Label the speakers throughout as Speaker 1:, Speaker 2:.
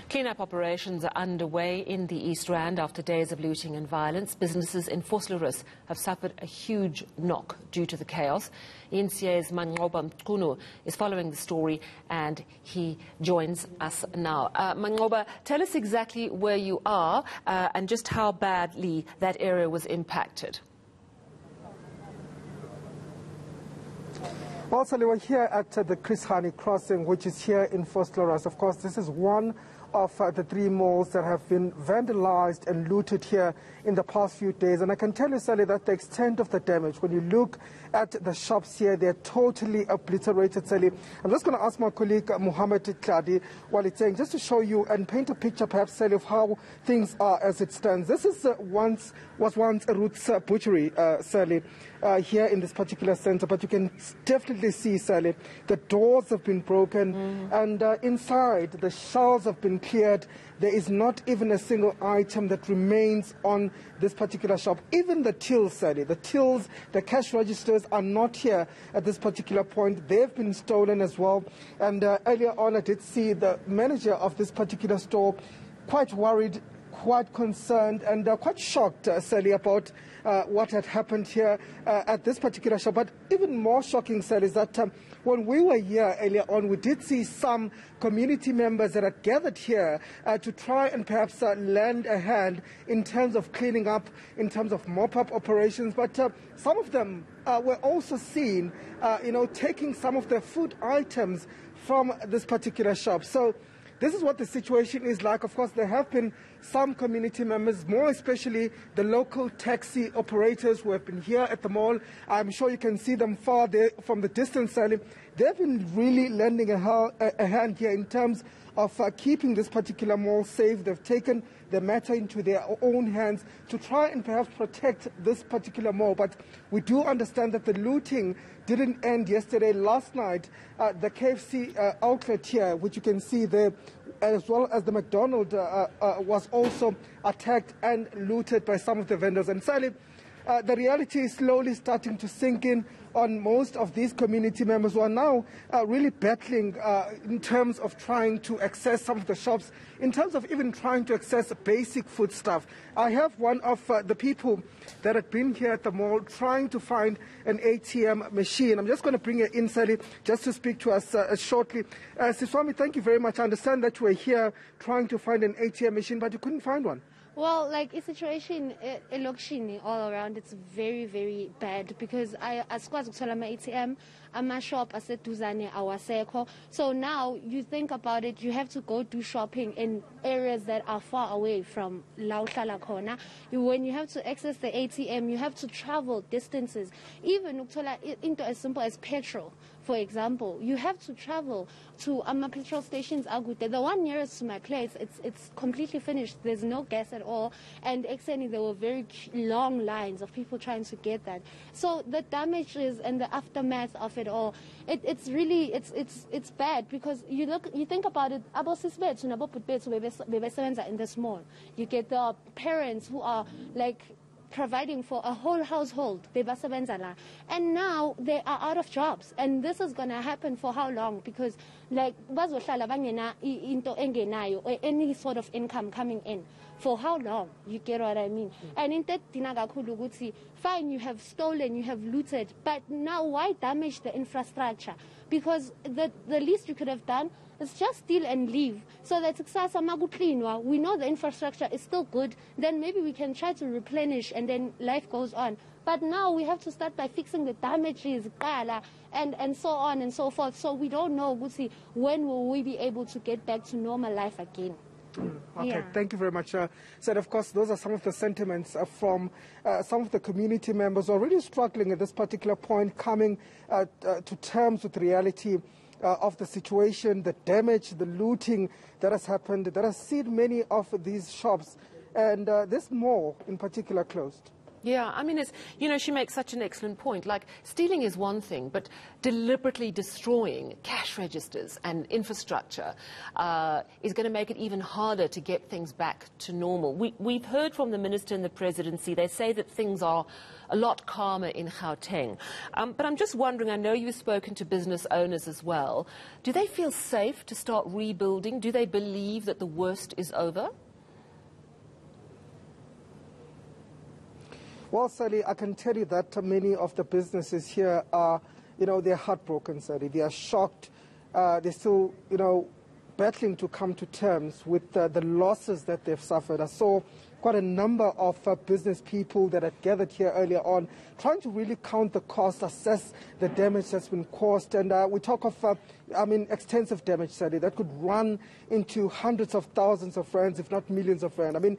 Speaker 1: Clean-up operations are underway in the East Rand after days of looting and violence. Businesses in Vosloorus have suffered a huge knock due to the chaos. ENCA's Manqoba Mchunu is following the story and he joins us now. Manqoba, tell us exactly where you are and just how badly that area was impacted.
Speaker 2: Well, Sally, we're here at the Chris Hani crossing, which is here in Vosloorus. Of course, this is one of the three malls that have been vandalized and looted here in the past few days. And I can tell you, Sally, that the extent of the damage, when you look at the shops here, they're totally obliterated, Sally. I'm just going to ask my colleague, Muhammad Kladi, while it's saying, just to show you and paint a picture, perhaps, Sally, of how things are as it stands. This is was once a Roots butchery, Sally, here in this particular center, but you can definitely see, Sally, the doors have been broken and inside the shelves have been cleared. There is not even a single item that remains on this particular shop. Even the tills, Sally, the tills, the cash registers are not here at this particular point. They've been stolen as well. And earlier on, I did see the manager of this particular store quite worried, quite concerned and quite shocked, Sally, about what had happened here at this particular shop. But even more shocking, Sally, is that when we were here earlier on, we did see some community members that had gathered here to try and perhaps lend a hand in terms of cleaning up, in terms of mop-up operations. But some of them were also seen, taking some of the food items from this particular shop. So this is what the situation is like. Of course, there have been some community members, more especially the local taxi operators who have been here at the mall. I'm sure you can see them far there from the distance, Sally. They've been really lending a hand here in terms of keeping this particular mall safe. They've taken the matter into their own hands to try and perhaps protect this particular mall. But we do understand that the looting didn't end yesterday. Last night, the KFC outlet here, which you can see there, as well as the McDonald's, was also attacked and looted by some of the vendors. And Sally, the reality is slowly starting to sink in on most of these community members who are now really battling in terms of trying to access some of the shops, in terms of even trying to access basic food stuff. I have one of the people that had been here at the mall trying to find an ATM machine. I'm just going to bring her in, Sally, just to speak to us shortly. Siswami, thank you very much. I understand that you were here trying to find an ATM machine, but you couldn't find one.
Speaker 3: Well, like, the situation in Lokshini all around, it's very, very bad because I sikwazi ukuthola ama-ATM, ama-shop aseduzane awasekho. So now you think about it, you have to go do shopping in areas that are far away from la uhlala khona. When you have to access the ATM, you have to travel distances. Even ukuthola into as simple as petrol, for example, you have to travel to petrol stations. The one nearest to my place, it's completely finished. There's no gas at all. And externally, there were very long lines of people trying to get that. So the damages and the aftermath of it all, it's really bad because you think about it. In this mall, you get the parents who are like providing for a whole household, and now they are out of jobs, and this is going to happen for how long? Because like any sort of income coming in, for how long? You get what I mean? And in that fine, you have stolen, you have looted, but now why damage the infrastructure? Because the least you could have done is just steal and leave, so that we know the infrastructure is still good, then maybe we can try to replenish and then life goes on. But now we have to start by fixing the damages, and so on and so forth. So we don't know, when will we be able to get back to normal life again.
Speaker 2: Okay,
Speaker 3: yeah.
Speaker 2: Thank you very much. So, of course, those are some of the sentiments from some of the community members who are really struggling at this particular point, coming to terms with reality of the situation, the damage, the looting that has happened, that has seen many of these shops and this mall in particular closed.
Speaker 1: Yeah, I mean, she makes such an excellent point. Like, stealing is one thing, but deliberately destroying cash registers and infrastructure is going to make it even harder to get things back to normal. We've heard from the Minister and the Presidency. They say that things are a lot calmer in Gauteng. But I'm just wondering, I know you've spoken to business owners as well. Do they feel safe to start rebuilding? Do they believe that the worst is over?
Speaker 2: Well, Sally, I can tell you that many of the businesses here are, they're heartbroken, Sally. They are shocked. They're still, battling to come to terms with the losses that they've suffered. I saw quite a number of business people that had gathered here earlier on, trying to really count the cost, assess the damage that's been caused. And we talk of, extensive damage, Sally, that could run into hundreds of thousands of rands, if not millions of rand. I mean,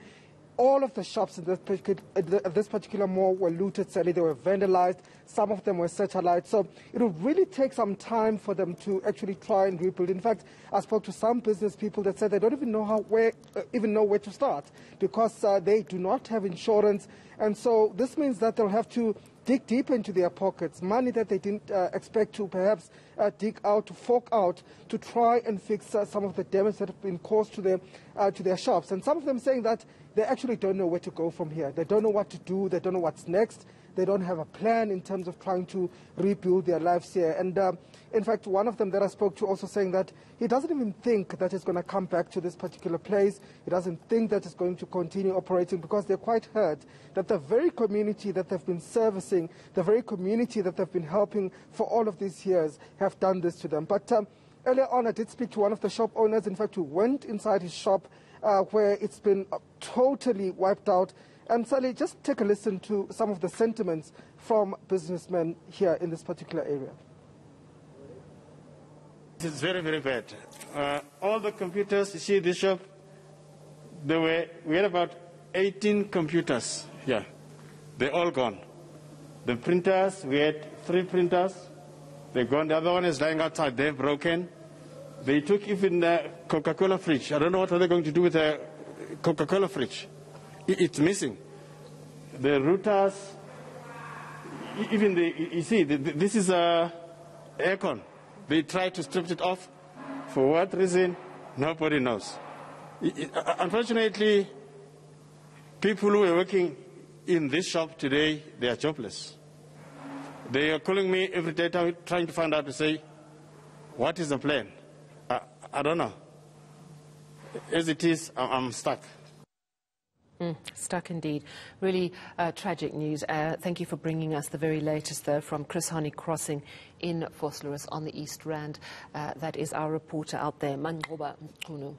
Speaker 2: all of the shops in this particular mall were looted, Sally. They were vandalized. Some of them were satellite. So it will really take some time for them to actually try and rebuild. In fact, I spoke to some business people that said they don't even know where to start because they do not have insurance. And so this means that they'll have to dig deep into their pockets, money that they didn't expect to perhaps dig out, to fork out, to try and fix some of the damage that have been caused to their shops. And some of them saying that they actually don't know where to go from here. They don't know what to do. They don't know what's next. They don't have a plan in terms of trying to rebuild their lives here. And in fact, one of them that I spoke to also saying that he doesn't even think that it's going to come back to this particular place. He doesn't think that it's going to continue operating because they're quite hurt that the very community that they've been servicing, the very community that they've been helping for all of these years have done this to them. But earlier on, I did speak to one of the shop owners, in fact, who went inside his shop where it's been totally wiped out. And Sally, just take a listen to some of the sentiments from businessmen here in this particular area.
Speaker 4: It's very, very bad. All the computers you see in this shop, we had about 18 computers here. They're all gone. The printers, we had 3 printers. They're gone. The other one is lying outside. They're broken. They took even the Coca-Cola fridge. I don't know what are they going to do with the Coca-Cola fridge. It's missing. The routers, even you see, this is a aircon. They tried to strip it off. For what reason? Nobody knows. Unfortunately, people who are working in this shop today, they are jobless. They are calling me every day trying to find out to say, what is the plan? I don't know. As it is, I'm stuck.
Speaker 1: Stuck indeed. Really tragic news. Thank you for bringing us the very latest, though, from Chris Hani Crossing in Vosloorus on the East Rand. That is our reporter out there, Mangoba Mchunu.